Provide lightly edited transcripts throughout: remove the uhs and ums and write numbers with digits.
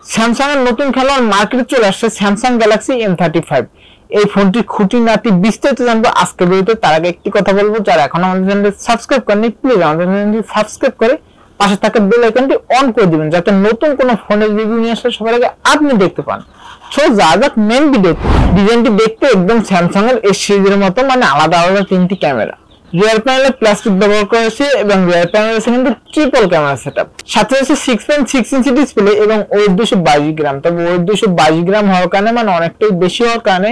Samsung এর নতুন খেলোয়াড় মার্কেটে চলে আসছে স্যামসাং গ্যালাক্সি M35। এই ফোনটি খুঁটিনাটি বিস্তারিত জানবো আজকের ভিডিওতে। তার আগে একটি কথা বলবো, যারা এখন আমাদের চ্যানেলটি সাবস্ক্রাইব করেনি প্লিজ আমাদের চ্যানেলটি সাবস্ক্রাইব করে পাশে থাকা বেল আইকনটি অন করে দিবেন, যাতে নতুন কোনো ফোনের রিভিউ নিয়ে আসলে সবার আগে আপনি দেখতে পান। সো যা যাক মেন ভিডিওতে। ডিজাইনটি দেখতে একদম স্যামসাং এর এস সিরিজের মতো, মানে আলাদা আলাদা তিনটি ক্যামেরা। রিয়ার প্যানেলে প্লাস্টিক ব্যবহার করা হয়েছে এবং রিয়ার প্যানেলে আছে কিন্তু ট্রিপল ক্যামেরা সেটআপ। সাথে আছে 6.6 ইঞ্চি ডিসপ্লে এবং ওয়েট 222 গ্রাম। তবে ওয়েট 222 গ্রাম হওয়ার কারণে মানে অনেকটাই বেশি হওয়ার কারণে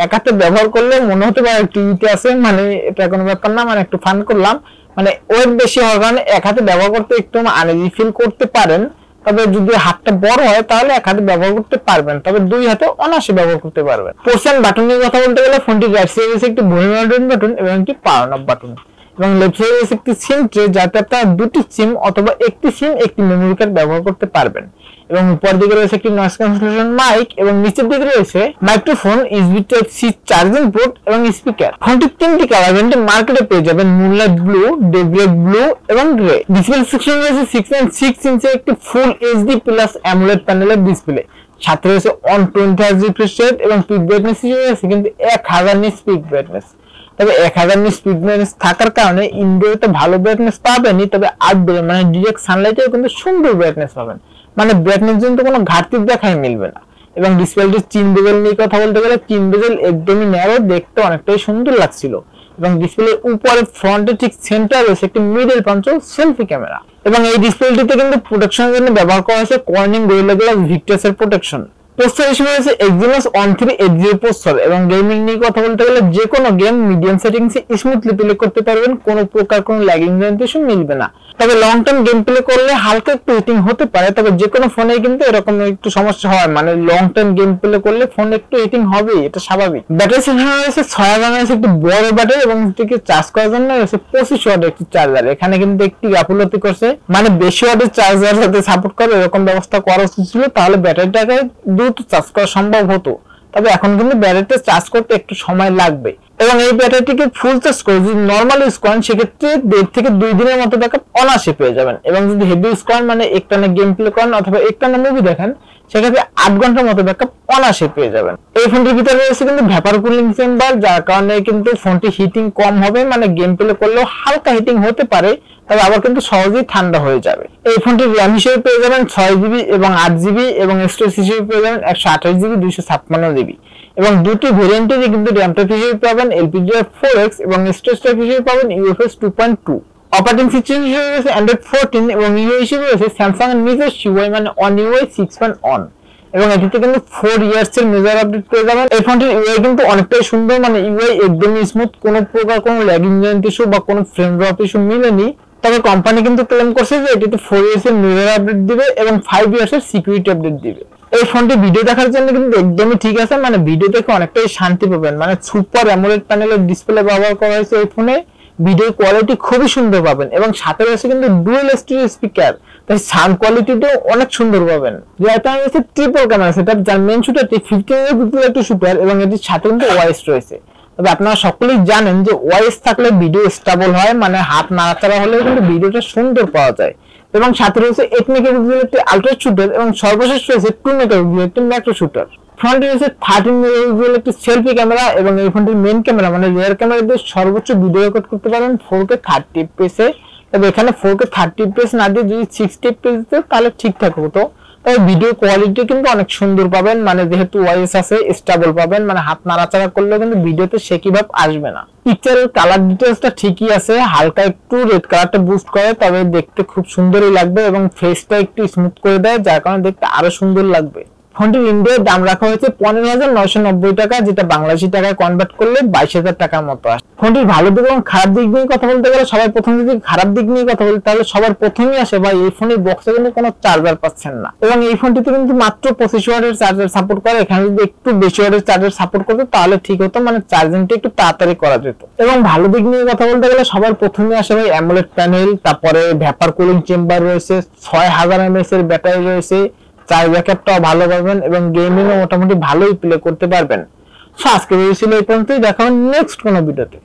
এক হাতে ব্যবহার করলে মনে হতে পারে টিভিতে আছে, মানে এটা কোনো ব্যাপার না, মানে একটু ফান করলাম। মানে ওয়েট বেশি হওয়ার কারণে এক হাতে ব্যবহার করতে একটু আনইজি ফিল করতে পারেন। তবে যদি হাতটা বড় হয় তাহলে এক হাতে ব্যবহার করতে পারবেন, তবে দুই হাতে অনায়াসে ব্যবহার করতে পারবেন। পোর্শন বাটন নিয়ে কথা বলতে গেলে ফোনটির রাইট সাইডে আছে একটি ভলিউম বাটন এবং একটি পাওয়ার অফ বাটন, এবং লেফট সাইডে আছে একটি সিম ট্রে, যাতে আপনারা দুটি সিম অথবা একটি সিম একটি মেমোরি কার্ড ব্যবহার করতে পারবেন। এবং উপর দিকে রয়েছে একটি নয়েজ ক্যান্সেলেশন মাইক এবং নিচের দিকে রয়েছে microphone, USB type C charging port এবং স্পিকার। ফোনটির তিনটি কালার ভেরিয়েন্টে মার্কেটে পেয়ে যাবেন: মুনলাইট ব্লু, ডেভরেট ব্লু এবং গ্রে। ডিসপ্লে সেকশনে রয়েছে 6.6 ইঞ্চি একটি ফুল এইচডি প্লাস অ্যামোলেড প্যানেলের ডিসপ্লে। সাথে রয়েছে 120 হার্জ রিফ্রেশ রেট এবং পিক ব্রাইটনেস হিসেবে রয়েছে কিন্তু 1000 নিট পিক ব্রাইটনেস। তবে 1000 নিট স্পিড ব্রাইটনেস থাকার কারণে ইনডোরে ভালো ব্রাইটনেস পাবেনই, তবে আউটডোরে মানে ডিরেক্ট সানলাইটেও কিন্তু সুন্দর ব্রাইটনেস পাবেন, মানে ব্রাইটনেস কিন্তু কোনো ঘাটতি দেখাই মিলবে না। এবং ডিসপ্লেটির চিন বেজেল নিয়ে কথা বলতে গেলে চিন বেজেল একদমই ন্যারো, দেখতে অনেকটাই সুন্দর লাগছিল। এবং ডিসপ্লের উপরে ফ্রন্টে ঠিক সেন্টারে রয়েছে একটি মিডল পাঞ্চল সেলফি ক্যামেরা। এবং এই ডিসপ্লেটিতে কিন্তু প্রোটেকশনের জন্য ব্যবহার করা হয়েছে কর্নিং গরিলা গ্লাস ভিক্টাস এর প্রোটেকশন। প্রসেসর হিসেবে রয়েছে Exynos 1380 প্রসেসর। এবং গেমিং নিয়ে কথা বলতে গেলে যে কোনো গেম মিডিয়াম সেটিংসে স্মুথলি প্লে করতে পারবেন, কোনো প্রকার কোনো ল্যাগিং জেনারেশন মিলবে না। তবে লং টার্ম গেম প্লে করলে হালকা একটু হিটিং হতে পারে, তবে যে কোনো ফোনে কিন্তু এরকম একটু সমস্যা হয়, মানে লং টার্ম গেম প্লে করলে ফোন একটু হিটিং হবে, এটা স্বাভাবিক। ব্যাটারি সেকশনে রয়েছে 6000 mAh একটি বড় ব্যাটারি এবং এটিকে চার্জ করার জন্য রয়েছে 25 ওয়াটের একটি চার্জার। এখানে কিন্তু একটি গাফিলতি করছে, মানে বেশি ওয়াটের চার্জার সাথে সাপোর্ট করে এরকম ব্যবস্থা করা উচিত ছিল, তাহলে ব্যাটারিটাকে দ্রুত চার্জ করা সম্ভব হতো। তবে এখন কিন্তু ব্যাটারিটা চার্জ করতে একটু সময় লাগবে। এবং এই ব্যাটারিটিকে ফুল চার্জ করে যদি নরমাল ইউজ করেন সেক্ষেত্রে 1.5 থেকে 2 দিনের মতো ব্যাকআপ অনায়াসে পেয়ে যাবেন। এবং যদি হেভি ইউজ করেন, মানে একটানা গেম প্লে করেন অথবা একটানা মুভি দেখেন, সেক্ষেত্রে 8 ঘন্টার মতো ব্যাকআপ অনায়াসে পেয়ে যাবেন। এই ফোনটির ভিতরে রয়েছে কিন্তু ভ্যাপার কুলিং চেম্বার, যার কারণে কিন্তু ফোনটি হিটিং কম হবে, মানে গেম প্লে করলেও হালকা হিটিং হতে পারে, তবে আবার কিন্তু সহজেই ঠান্ডা হয়ে যাবে। এই ফোনটির র্যাম হিসেবে পেয়ে যাবেন 6GB এবং 8GB এবং স্টোরেজ হিসেবে পেয়ে যাবেন 128GB 256GB। এবং দুটি ভেরিয়েন্টেরই কিন্তু র্যাম টাইপ হিসেবে পাবেন LPDDR4X এবং স্টোরেজ টাইপ হিসেবে পাবেন UFS 2.2। অপারেটিং সিস্টেম হিসেবে রয়েছে Android 14 এবং ইউআই হিসেবে রয়েছে স্যামসাং এর নিজস্ব UI, মানে One UI 6.1। এবং এটিতে কিন্তু 4 ইয়ার্স এর মেজর আপডেট পেয়ে যাবেন। এই ফোনটির ইউআই কিন্তু অনেকটাই সুন্দর, মানে ইউআই একদমই স্মুথ, কোনো প্রকার কোনো ল্যাগিং ইস্যু বা কোনো ফ্রেম ড্রপ ইস্যু মিলেনি। তবে কোম্পানি কিন্তু ক্লেম করছে যে এটিতে 4 ইয়ার্স এর মেজর আপডেট দিবে এবং 5 ইয়ার্স এর সিকিউরিটি আপডেট দিবে। এই ফোনটি ভিডিও দেখার জন্য কিন্তু একদমই ঠিক আছে, মানে ভিডিও দেখে অনেকটাই শান্তি পাবেন, মানে সুপার অ্যামোলেড প্যানেলের ডিসপ্লে ব্যবহার করা হয়েছে এই ফোনে, ভিডিও কোয়ালিটি খুবই সুন্দর পাবেন। এবং সাথে রয়েছে কিন্তু ডুয়াল স্টিরিও স্পিকার, তাই সাউন্ড কোয়ালিটিটাও অনেক সুন্দর পাবেন। যেটা রয়েছে ট্রিপল ক্যামেরা সেটআপ, যার মেইন শুটারটি 15 মেগাপিক্সেল একটি শুটার এবং এটির সাথে কিন্তু ওয়াইস রয়েছে। তবে আপনারা সকলেই জানেন যে ওয়াইস থাকলে ভিডিও স্টেবল হয়, মানে হাত নাড়াচাড়া হলেও কিন্তু ভিডিওটা সুন্দর পাওয়া যায়। এবং সাথে রয়েছে 8 মেগাপিক্সেল একটি আলট্রা শুটার এবং সর্বশেষ রয়েছে 2 মেগাপিক্সেল একটি ম্যাক্রো শুটার। ফ্রন্টে রয়েছে 13 মেগাপিক্সেল একটি সেলফি ক্যামেরা এবং এই ফোনটির মেইন ক্যামেরা মানে রিয়ার ক্যামেরা দিয়ে সর্বোচ্চ ভিডিও রেকর্ড করতে পারেন 4K 30 fps এ। তবে এখানে 4K 30 fps না দিয়ে যদি 60 fps দিতে তাহলে ঠিকঠাক হতো। তবে ভিডিও কোয়ালিটি কিন্তু অনেক সুন্দর পাবেন, মানে যেহেতু ওয়াইস আছে স্টেবল পাবেন, মানে হাত নাড়াচাড়া করলে কিন্তু ভিডিওতে শেকি ভাব আসবে না। পিকচারের কালার ডিটেইলসটা ঠিকই আছে, হালকা একটু রেড কালারটা বুস্ট করে, তবে দেখতে খুব সুন্দরই লাগবে এবং ফেসটা একটু স্মুথ করে দেয়, যার কারণে দেখতে আরো সুন্দর লাগবে। ফোনটির ইন্ডিয়ার দাম রাখা হয়েছে 15,990 টাকা, যেটা বাংলাদেশি টাকায় কনভার্ট করলে 22,000 টাকার মতো আসে। ফোনটির ভালো দিক এবং খারাপ দিক নিয়ে কথা বলতে গেলে সবার প্রথমে যদি খারাপ দিক নিয়ে কথা বলি তাহলে সবার প্রথমেই আসে ভাই এই ফোনের বক্সে কিন্তু কোনো চার্জার পাচ্ছেন না। এবং এই ফোনটিতে কিন্তু মাত্র 25 ওয়াটের চার্জার সাপোর্ট করে, এখানে যদি একটু বেশি ওয়াটের চার্জার সাপোর্ট করতো তাহলে ঠিক হতো, মানে চার্জিংটা একটু তাড়াতাড়ি করা যেত। এবং ভালো দিক নিয়ে কথা বলতে গেলে সবার প্রথমে আসে ভাই অ্যামোলেড প্যানেল, তারপরে ভ্যাপার কুলিং চেম্বার রয়েছে, 6000 mAh এর ব্যাটারি রয়েছে, চার্জ ব্যাকআপটাও ভালো পাবেন এবং গেমিংও মোটামুটি ভালোই প্লে করতে পারবেন। আজকে ভিডিও ছিল এই পর্যন্তই, দেখা হবে নেক্সট কোনো ভিডিওতে।